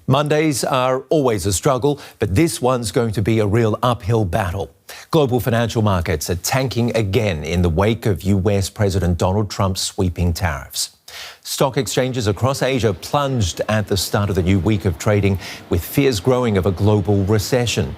Mondays are always a struggle, but this one's going to be a real uphill battle. Global financial markets are tanking again in the wake of US President Donald Trump's sweeping tariffs. Stock exchanges across Asia plunged at the start of the new week of trading, with fears growing of a global recession.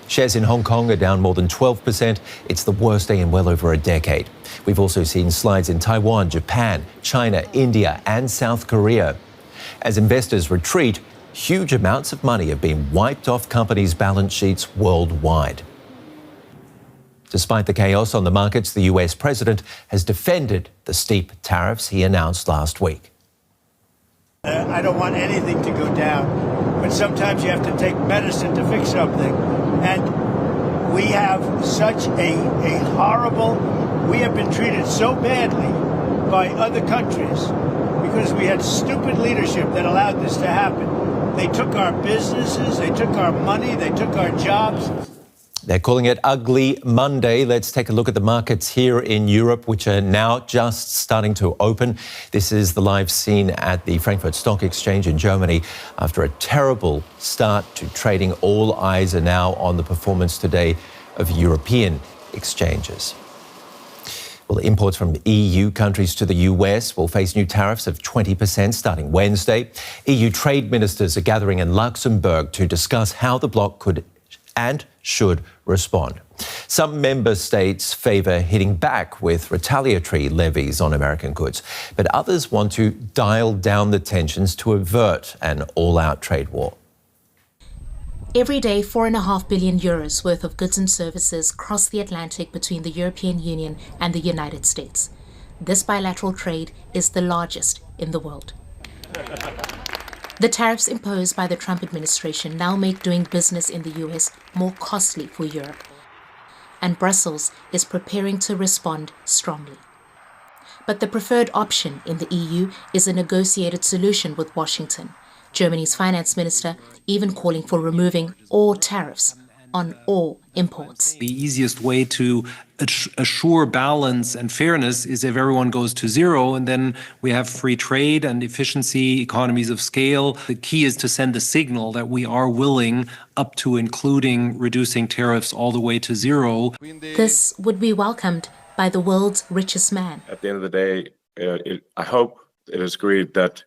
Shares in Hong Kong are down more than 12%. It's the worst day in well over a decade. We've also seen slides in Taiwan, Japan, China, India and South Korea. As investors retreat, huge amounts of money have been wiped off companies' balance sheets worldwide. Despite the chaos on the markets, the US president has defended the steep tariffs he announced last week. I don't want anything to go down, but sometimes you have to take medicine to fix something. And we have such a horrible, we have been treated so badly by other countries because we had stupid leadership that allowed this to happen. They took our businesses, they took our money, they took our jobs. They're calling it Ugly Monday. Let's take a look at the markets here in Europe, which are now just starting to open. This is the live scene at the Frankfurt Stock Exchange in Germany. After a terrible start to trading, all eyes are now on the performance today of European exchanges. Well, imports from EU countries to the US will face new tariffs of 20% starting Wednesday. EU trade ministers are gathering in Luxembourg to discuss how the bloc could and should respond. Some member states favour hitting back with retaliatory levies on American goods, but others want to dial down the tensions to avert an all-out trade war. Every day, €4.5 billion worth of goods and services cross the Atlantic between the European Union and the United States. This bilateral trade is the largest in the world. The tariffs imposed by the Trump administration now make doing business in the US more costly for Europe. And Brussels is preparing to respond strongly. But the preferred option in the EU is a negotiated solution with Washington. Germany's finance minister even calling for removing all tariffs on all imports. The easiest way to assure balance and fairness is if everyone goes to zero, and then we have free trade and efficiency, economies of scale. The key is to send a signal that we are willing up to including reducing tariffs all the way to zero. This would be welcomed by the world's richest man. At the end of the day, I hope it is agreed that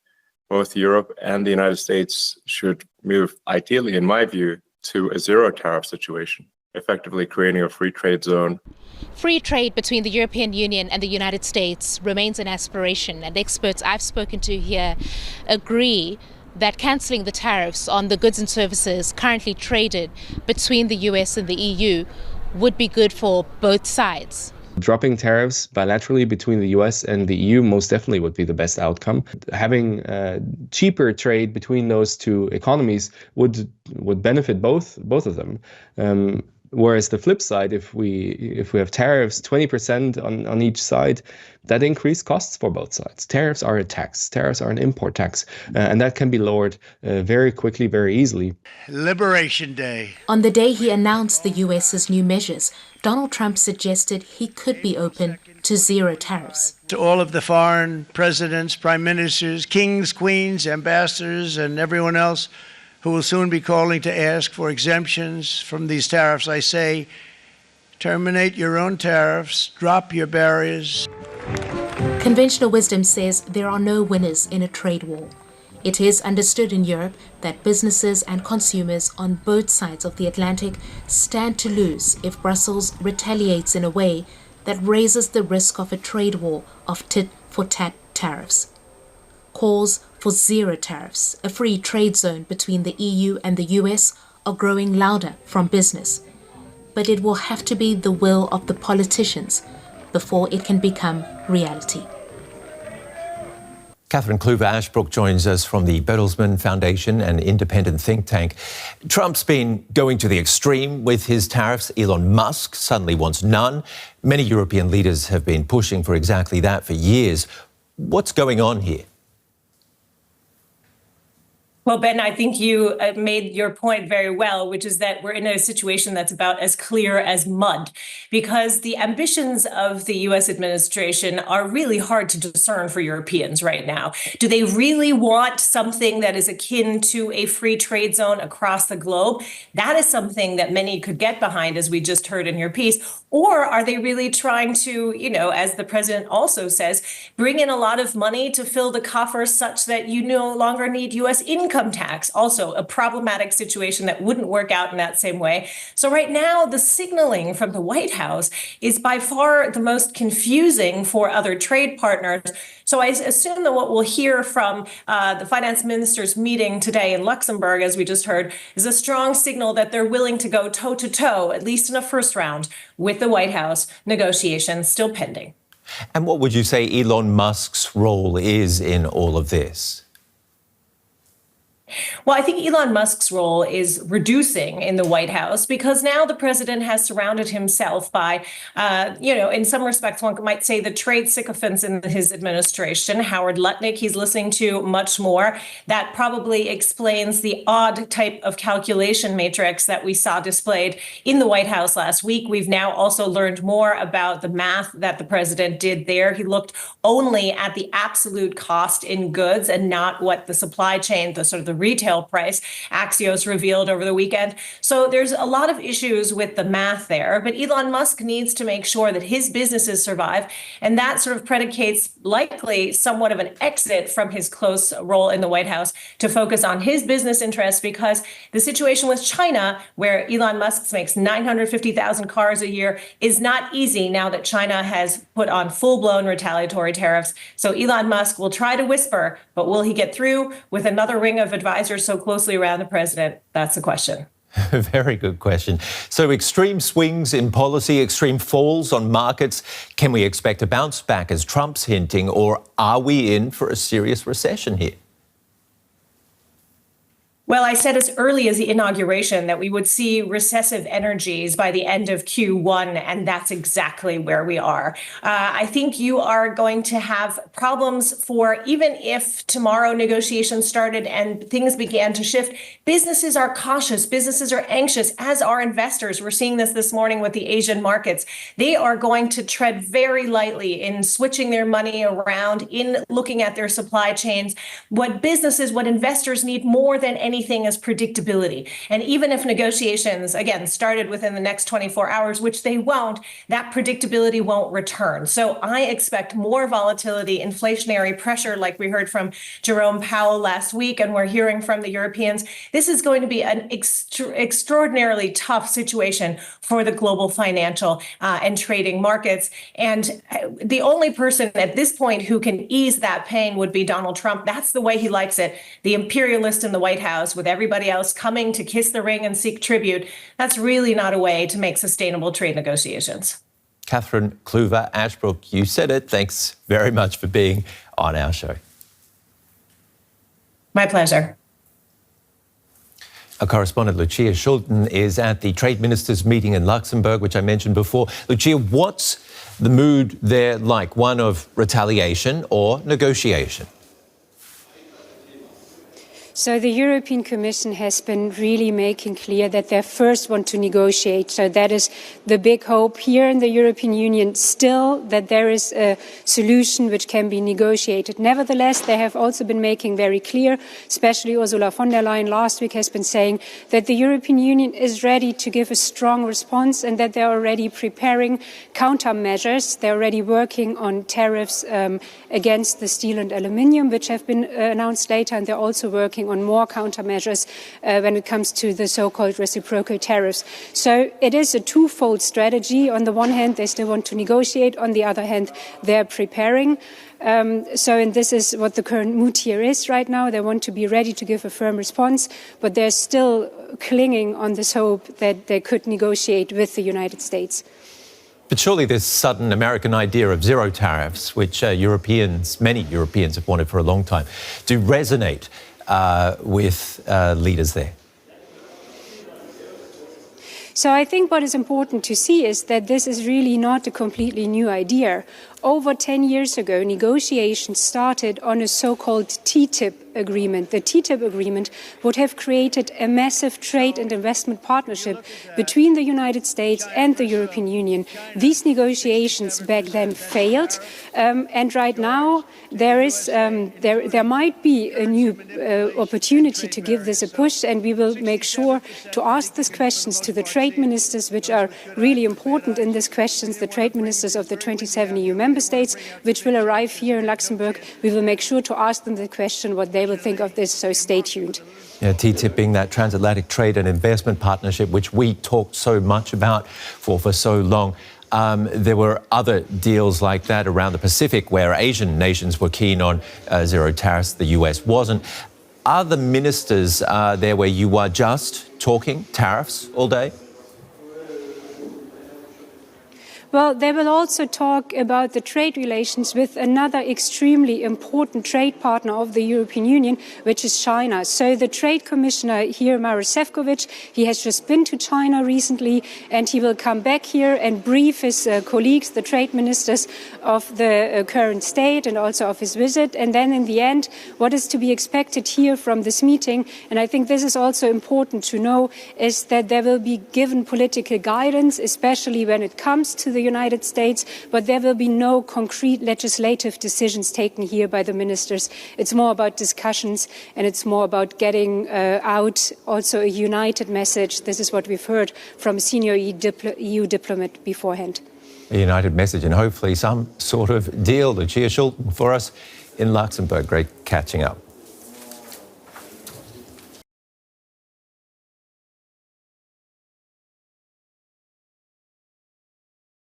both Europe and the United States should move, ideally, in my view, to a zero tariff situation, effectively creating a free trade zone. Free trade between the European Union and the United States remains an aspiration, and experts I've spoken to here agree that cancelling the tariffs on the goods and services currently traded between the US and the EU would be good for both sides. Dropping tariffs bilaterally between the US and the EU most definitely would be the best outcome. Having cheaper trade between those two economies would benefit both of them. Whereas the flip side, if we have tariffs 20% on each side, that increased costs for both sides. Tariffs are a tax. Tariffs are an import tax, and that can be lowered very quickly, very easily. Liberation Day. On the day he announced the US's new measures, Donald Trump suggested he could be open to zero tariffs. To all of the foreign presidents, prime ministers, kings, queens, ambassadors, and everyone else who will soon be calling to ask for exemptions from these tariffs, I say, terminate your own tariffs, drop your barriers. Conventional wisdom says there are no winners in a trade war. It is understood in Europe that businesses and consumers on both sides of the Atlantic stand to lose if Brussels retaliates in a way that raises the risk of a trade war of tit-for-tat tariffs. Calls for zero tariffs, a free trade zone between the EU and the US, are growing louder from business. But it will have to be the will of the politicians before it can become reality. Catherine Kluver-Ashbrook joins us from the Bertelsmann Foundation, an independent think tank. Trump's been going to the extreme with his tariffs. Elon Musk suddenly wants none. Many European leaders have been pushing for exactly that for years. What's going on here? Well, Ben, I think you made your point very well, which is that we're in a situation that's about as clear as mud, because the ambitions of the US administration are really hard to discern for Europeans right now. Do they really want something that is akin to a free trade zone across the globe? That is something that many could get behind, as we just heard in your piece. Or are they really trying to, as the president also says, bring in a lot of money to fill the coffers such that you no longer need US income tax? Also a problematic situation that wouldn't work out in that same way. So right now, the signaling from the White House is by far the most confusing for other trade partners. So I assume that what we'll hear from the finance minister's meeting today in Luxembourg, as we just heard, is a strong signal that they're willing to go toe-to-toe, at least in a first round, with the White House, negotiations still pending. And what would you say Elon Musk's role is in all of this? Well, I think Elon Musk's role is reducing in the White House, because now the president has surrounded himself by, in some respects, one might say the trade sycophants in his administration. Howard Lutnick, he's listening to much more. That probably explains the odd type of calculation matrix that we saw displayed in the White House last week. We've now also learned more about the math that the president did there. He looked only at the absolute cost in goods and not what the supply chain, the sort of the retail price, Axios revealed over the weekend. So there's a lot of issues with the math there, but Elon Musk needs to make sure that his businesses survive. And that sort of predicates likely somewhat of an exit from his close role in the White House to focus on his business interests, because the situation with China, where Elon Musk makes 950,000 cars a year, is not easy now that China has put on full-blown retaliatory tariffs. So Elon Musk will try to whisper, but will he get through with another ring of advisors so closely around the president? That's the question. Very good question. So extreme swings in policy, extreme falls on markets. Can we expect a bounce back, as Trump's hinting, or are we in for a serious recession here? Well, I said as early as the inauguration that we would see recessive energies by the end of Q1, and that's exactly where we are. I think you are going to have problems for, even if tomorrow negotiations started and things began to shift, businesses are cautious, businesses are anxious, as are investors. We're seeing this morning with the Asian markets. They are going to tread very lightly in switching their money around, in looking at their supply chains. What investors need more than anything is predictability. And even if negotiations, again, started within the next 24 hours, which they won't, that predictability won't return. So I expect more volatility, inflationary pressure, like we heard from Jerome Powell last week, and we're hearing from the Europeans. This is going to be an extraordinarily tough situation for the global financial and trading markets. And the only person at this point who can ease that pain would be Donald Trump. That's the way he likes it. The imperialist in the White House, with everybody else coming to kiss the ring and seek tribute. That's really not a way to make sustainable trade negotiations. Catherine Kluwer-Ashbrook, you said it. Thanks very much for being on our show. My pleasure. Our correspondent Lucia Schulten is at the trade ministers meeting in Luxembourg, which I mentioned before. Lucia, what's the mood there like? One of retaliation or negotiation? So the European Commission has been really making clear that they first want to negotiate. So that is the big hope here in the European Union still, that there is a solution which can be negotiated. Nevertheless, they have also been making very clear, especially Ursula von der Leyen last week has been saying that the European Union is ready to give a strong response and that they're already preparing countermeasures. They're already working on tariffs against the steel and aluminium, which have been announced later, and they're also working on more countermeasures when it comes to the so-called reciprocal tariffs. So it is a twofold strategy. On the one hand, they still want to negotiate. On the other hand, they're preparing. And this is what the current mood here is right now. They want to be ready to give a firm response, but they're still clinging on this hope that they could negotiate with the United States. But surely this sudden American idea of zero tariffs, which many Europeans have wanted for a long time, do resonate with leaders there? So I think what is important to see is that this is really not a completely new idea. over 10 years ago, negotiations started on a so-called TTIP agreement. The TTIP agreement would have created a massive trade and investment partnership between the United States and the European Union. These negotiations back then failed, and right now there might be a new opportunity to give this a push, and we will make sure to ask these questions to the trade ministers, which are really important in these questions, the trade ministers of the 27 EU member states, which will arrive here in Luxembourg. We will make sure to ask them the question what they will think of this, so stay tuned. Yeah, TTIP being that transatlantic trade and investment partnership, which we talked so much about for so long. There were other deals like that around the Pacific where Asian nations were keen on zero tariffs, the US wasn't. Are the ministers there where you are just talking tariffs all day? Well, they will also talk about the trade relations with another extremely important trade partner of the European Union, which is China. So the Trade Commissioner here, Maroš Šefčovič, he has just been to China recently, and he will come back here and brief his colleagues, the trade ministers, of the current state and also of his visit. And then in the end, what is to be expected here from this meeting, and I think this is also important to know, is that there will be given political guidance, especially when it comes to the United States, but there will be no concrete legislative decisions taken here by the ministers. It's more about discussions, and it's more about getting out also a united message. This is what we've heard from a senior EU diplomat beforehand. A united message and hopefully some sort of deal. Lucia Schulten for us in Luxembourg. Great catching up.